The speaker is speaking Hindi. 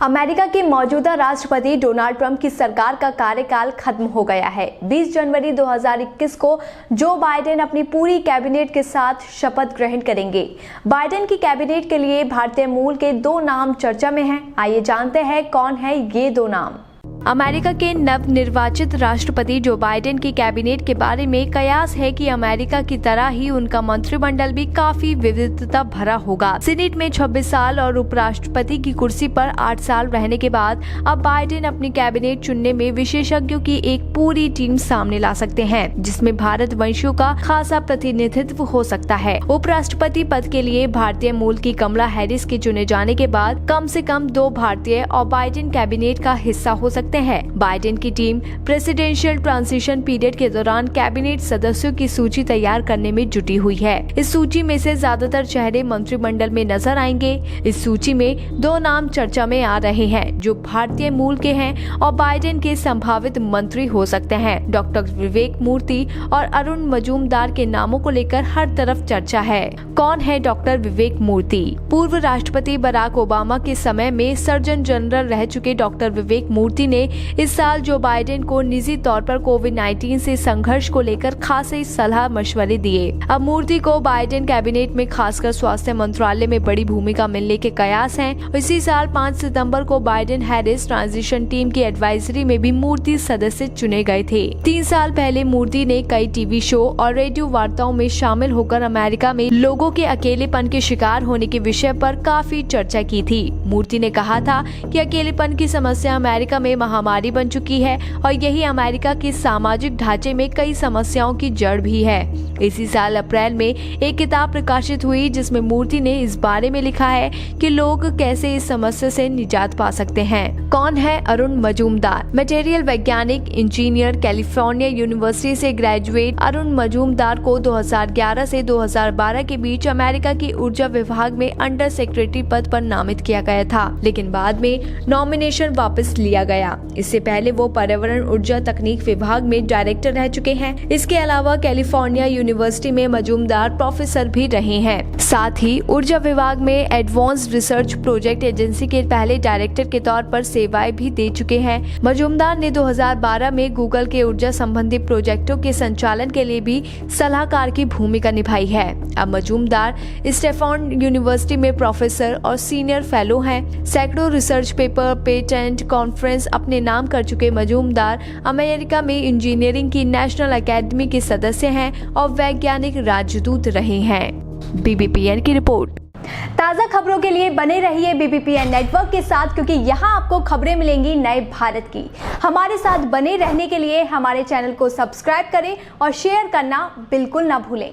अमेरिका के मौजूदा राष्ट्रपति डोनाल्ड ट्रंप की सरकार का कार्यकाल खत्म हो गया है। 20 जनवरी 2021 को जो बाइडेन अपनी पूरी कैबिनेट के साथ शपथ ग्रहण करेंगे। बाइडेन की कैबिनेट के लिए भारतीय मूल के 2 नाम चर्चा में हैं। आइए जानते हैं कौन है ये 2 नाम। अमेरिका के नवनिर्वाचित राष्ट्रपति जो बाइडेन की कैबिनेट के बारे में कयास है कि अमेरिका की तरह ही उनका मंत्रिमंडल भी काफी विविधता भरा होगा। सीनेट में 26 साल और उपराष्ट्रपति की कुर्सी पर 8 साल रहने के बाद अब बाइडेन अपनी कैबिनेट चुनने में विशेषज्ञों की एक पूरी टीम सामने ला सकते हैं, जिसमें भारत वंशियों का खासा प्रतिनिधित्व हो सकता है। उपराष्ट्रपति पद के लिए भारतीय मूल की कमला हैरिस के चुने जाने के बाद कम से कम 2 भारतीय और बाइडेन कैबिनेट का हिस्सा हो सकते हैं। बाइडेन की टीम प्रेसिडेंशियल ट्रांजिशन पीरियड के दौरान कैबिनेट सदस्यों की सूची तैयार करने में जुटी हुई है। इस सूची में से ज्यादातर चेहरे मंत्रिमंडल में नजर आएंगे। इस सूची में 2 नाम चर्चा में आ रहे हैं जो भारतीय मूल के हैं और बाइडेन के संभावित मंत्री हो सकते हैं। डॉक्टर विवेक मूर्ति और अरुण मजूमदार के नामों को लेकर हर तरफ चर्चा है। कौन है डॉक्टर विवेक मूर्ति? पूर्व राष्ट्रपति बराक ओबामा के समय में सर्जन जनरल रह चुके डॉक्टर विवेक मूर्ति ने इस साल जो बाइडेन को निजी तौर पर कोविड-19 से संघर्ष को लेकर खासे सलाह मशवरे दिए। अब मूर्ति को बाइडेन कैबिनेट में खासकर स्वास्थ्य मंत्रालय में बड़ी भूमिका मिलने के कयास हैं। इसी साल 5 सितंबर को बाइडेन हैरिस ट्रांजिशन टीम की एडवाइजरी में भी मूर्ति सदस्य चुने गए थे। 3 साल पहले मूर्ति ने कई टीवी शो और रेडियो वार्ताओं में शामिल होकर अमेरिका में लोगों के अकेलेपन के शिकार होने के विषय पर काफी चर्चा की थी। मूर्ति ने कहा था कि अकेलेपन की समस्या अमेरिका में महामारी बन चुकी है और यही अमेरिका के सामाजिक ढांचे में कई समस्याओं की जड़ भी है। इसी साल अप्रैल में एक किताब प्रकाशित हुई जिसमें मूर्ति ने इस बारे में लिखा है कि लोग कैसे इस समस्या से निजात पा सकते हैं। कौन है अरुण मजूमदार? मटेरियल वैज्ञानिक इंजीनियर, कैलिफोर्निया यूनिवर्सिटी से ग्रेजुएट अरुण मजूमदार को 2011 से 2012 के बीच अमेरिका की ऊर्जा विभाग में अंडर सेक्रेटरी पद पर नामित किया गया था, लेकिन बाद में नॉमिनेशन वापस लिया गया। इससे पहले वो पर्यावरण ऊर्जा तकनीक विभाग में डायरेक्टर रह चुके हैं। इसके अलावा कैलिफोर्निया यूनिवर्सिटी में मजूमदार प्रोफेसर भी रहे हैं। साथ ही ऊर्जा विभाग में एडवांस्ड रिसर्च प्रोजेक्ट एजेंसी के पहले डायरेक्टर के तौर पर सेवाएं भी दे चुके हैं। मजूमदार ने 2012 में गूगल के ऊर्जा संबंधी प्रोजेक्टों के संचालन के लिए भी सलाहकार की भूमिका निभाई है। अब मजूमदार स्टैनफोर्ड यूनिवर्सिटी में प्रोफेसर और सीनियर फेलो हैं। सैकड़ों रिसर्च पेपर, पेटेंट, कॉन्फ्रेंस अपने नाम कर चुके मजूमदार अमेरिका में इंजीनियरिंग की नेशनल एकेडमी के सदस्य हैं और वैज्ञानिक राजदूत रहे हैं। BBPN की रिपोर्ट। ताज़ा खबरों के लिए बने रहिए BBPN नेटवर्क के साथ, क्योंकि यहाँ आपको खबरें मिलेंगी नए भारत की। हमारे साथ बने रहने के लिए हमारे चैनल को सब्सक्राइब करें और शेयर करना बिल्कुल ना भूलें।